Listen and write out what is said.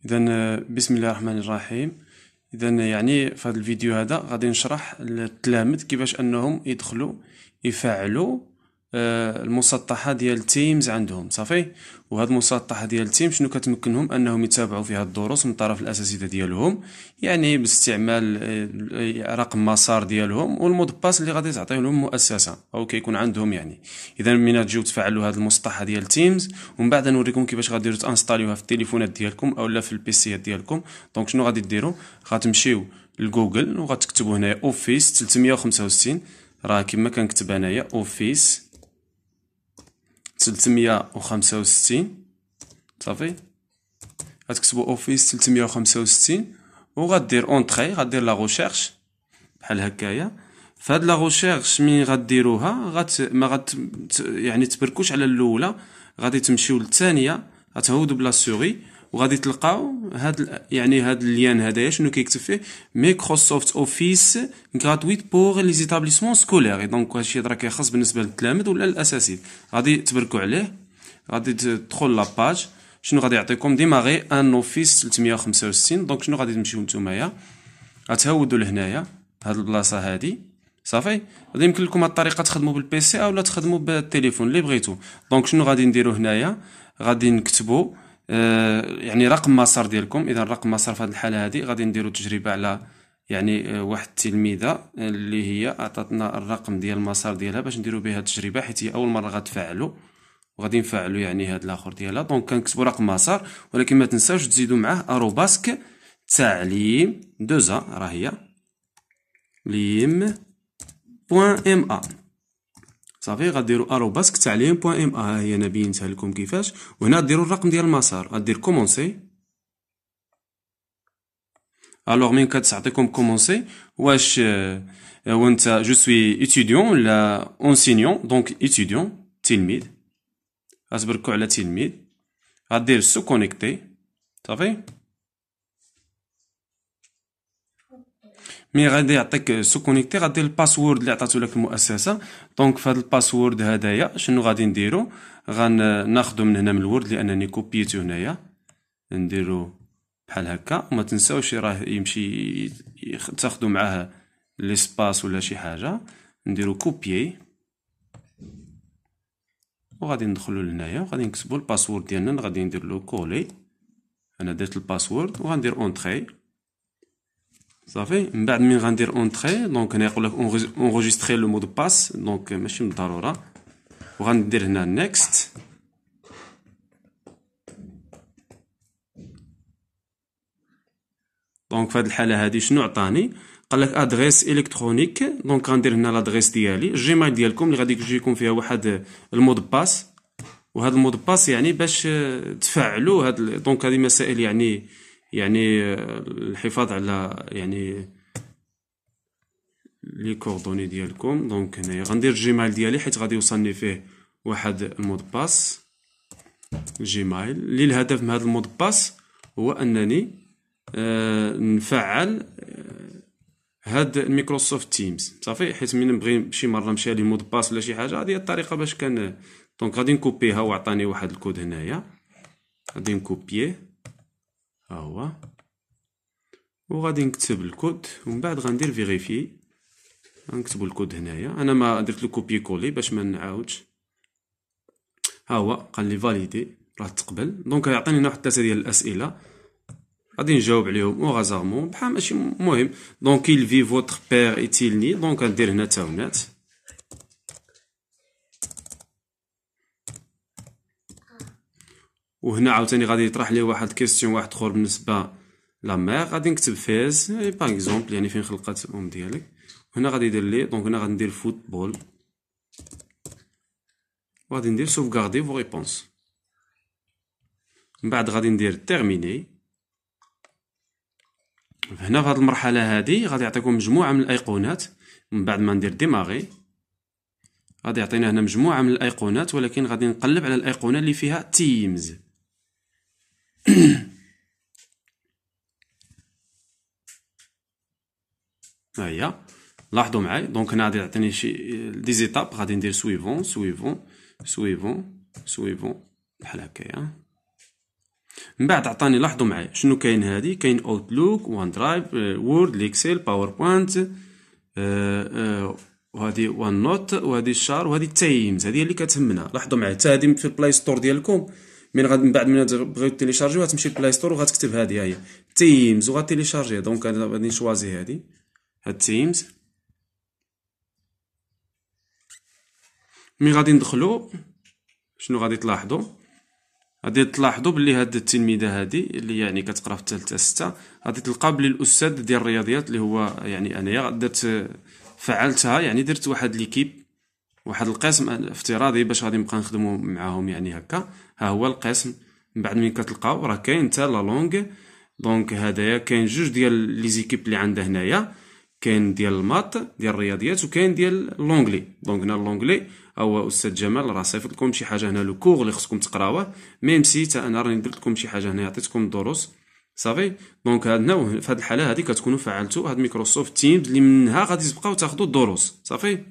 اذا بسم الله الرحمن الرحيم. اذا يعني في هذا الفيديو هذا غادي نشرح للتلاميذ كيفاش انهم يدخلوا يفعلوا المسطحه ديال تيمز عندهم صافي. وهذه المسطحه ديال تيم شنو كتمكنهم انهم يتابعوا فيها الدروس من طرف الاساتذه ديالهم، يعني باستعمال رقم مسار ديالهم والمود باس اللي غادي تعطيه لهم المؤسسه او كيكون عندهم يعني. اذا من تجيو تفعلوا هذه المسطحه ديال تيمز ومن بعد نوريكم كيفاش غاديروا تانستاليوها في التليفونات ديالكم اولا في البيسيات ديالكم. دونك شنو غادي ديروا؟ غتمشيو لجوجل وغتكتبوا هنايا اوفيس 365، راه كما كنكتب انايا اوفيس 365 صافي. غتكتبوا اوفيس 365 وغدير اونطري، غدير لا ريشيرش بحال هكايا. فهاد لا ريشيرش مين غديروها ما يعني تبركوش على الاولى، غادي تمشيو للثانيه، غتهودوا بلا سوري وغادي تلقاو هاد اللين هدايا شنو كيكتب فيه مايكروسوفت اوفيس غراتويت بور لي زيتابليسمون سكولير. دونك هادشي راه كيخص بالنسبه للتلاميذ ولا الاساتذه، غادي تبركوا عليه. غادي تدخل لاباج شنو غادي يعطيكم ديماغي ان اوفيس 365. دونك شنو غادي تمشيو نتوما غتهودوا لهنايا هاد البلاصه هادي صافي. غادي يمكن لكم هاد الطريقه تخدموا بالبيسي اولا تخدموا بالتليفون اللي بغيتو. دونك شنو غادي نديرو هنايا؟ غادي نكتبوا يعني رقم مسار ديالكم. اذا رقم مسار في هذه الحاله هذه غادي نديروا تجربه على يعني واحد التلميذه اللي هي عطاتنا الرقم ديال المسار ديالها باش نديروا بها التجربه، حيت هي اول مره غتفعلوا وغادي نفعلوا يعني هذا الاخر ديالها. دونك كنكتبوا رقم مسار، ولكن ما تنساوش تزيدوا معاه اروباسك تعليم دوزا راه هي ليم بوان ام ا صافي. غديروا اروباسك تعليم بوان ام ا، ها هي انا بينتها لكم كيفاش. وهنا ديروا الرقم ديال المسار، غدير كومونسي. الوغ من كتعطيكم كومونسي واش وانت جو سوي اتيديون ولا اونسينيون. دونك اتيديون تلميذ، غتبركوا على تلميذ، غدير سو كونيكتي صافي. مي غادي يعطيك سو كونيكتي غدير الباسورد اللي عطاتو لك المؤسسه. دونك في هذا الباسورد هدايا شنو غادي نديرو؟ غناخدو من هنا من الورد لانني كوبيتو هنايا، نديرو بحال هكا. وما تنساوش راه يمشي تاخدو معاه ليسباس ولا شي حاجه. نديرو كوبيي وغادي ندخلو لهنايا وغادي نكتبو الباسورد ديالنا. غادي ندير له كولي، انا درت الباسورد وغندير اونطري صافي. من بعد من غندير اونطري دونك هنا يقول لك اونغيستري لو مود باس، دونك ماشي من الضروره. وغندير هنا نيكست. دونك في هذه الحاله هذه شنو عطاني؟ قال لك ادريس الكترونيك. دونك غندير هنا لادريس ديالي الجيميل ديالكم اللي غادي يجيكم فيها واحد المود باس. وهذا المود باس يعني باش تفعلوا هاد دونك هذه مسائل يعني الحفاظ على يعني لي كوردوني ديالكم. دونك هنايا غندير الجيميل ديالي حيت غادي يوصلني فيه واحد المود باس جيميل. اللي الهدف من هذا المود باس هو انني نفعل هاد الميكروسوفت تيمز صافي. حيت من نبغي شي مره نمشي لي مود باس ولا شي حاجه، هذه الطريقه باش كان. دونك غادي نكوبيها وعطاني واحد الكود هنايا، غادي نكوبيه ها هو وغادي نكتب الكود ومن بعد غندير فيريفي. غنكتبوا الكود هنايا، انا ما درت له كوبي كولي باش ما نعاودش. ها هو قال لي فاليدي راه تقبل. دونك يعطيني هنا واحد 3 ديال الاسئله غادي نجاوب عليهم اوغازارمون بحال ماشي مهم. دونك il vit votre père est-il né. دونك غندير هنا تاونات. وهنا عاوتاني غادي يطرح لي واحد كيستيون واحد اخر بالنسبه لا مير. غادي نكتب فيز باغ اكزومبل يعني فين خلقات الام ديالك. هنا غادي يدير لي دونك هنا غادي ندير فوتبول وغادي ندير سوفغاردي فو ريبونس. من بعد غادي ندير تيرميني. هنا في هذه المرحله هذه غادي يعطيكم مجموعه من الايقونات. من بعد ما ندير ديماغي غادي يعطينا هنا مجموعه من الايقونات، ولكن غادي نقلب على الايقونه اللي فيها تيمز. ها هي لاحظوا معايا. دونك هنا غادي يعطيني شي دي زيتاب، غادي ندير سويفون سويفون سويفون سويفون بحال هكايا. من بعد عطاني، لاحظوا معايا شنو كاين. هادي كاين اوتلوك، وان درايف، وورد، ليكسيل، باوربوينت، وهذه وان نوت، وهذه الشار، وهذه تايمز. هذه اللي كتهمنا. لاحظوا معايا حتى هذه في البلاي ستور ديالكم، من بعد من بغيتو تيليشارجيو غتمشي للبلاي ستور وغتكتب هذه هي تيمز وغتيليشارجيها. دونك انا غادي نشوازي هذه، هاد تيمز. مي غادي ندخلو شنو غادي تلاحظوا؟ غادي تلاحظوا بلي هاد التلميذه هادي اللي يعني كتقرا في الثالثه 6 غادي تلقى بلي الاستاذ ديال الرياضيات اللي هو يعني انايا درت فعلتها، يعني درت واحد ليكيب، واحد القسم افتراضي باش غادي نبقى نخدمو معاهم يعني هكا. ها هو القسم. من بعد من كتلقاو راه كاين حتى لا لونغ. دونك هدايا كاين جوج ديال لي زيكيب اللي عندنا هنايا، كاين ديال المات ديال الرياضيات وكاين ديال لونغلي. دونك هنا لونغلي هو استاذ جمال راه صيفط لكم شي حاجه هنا لو كور اللي خصكم تقراوه، ميم سي تا انا راني درت لكم شي حاجه هنا عطيتكم الدروس صافي. دونك هنا في هذه الحاله هذه كتكونوا فعلتوا هاد مايكروسوفت تيمز اللي منها غادي تبقاو تاخذوا الدروس صافي.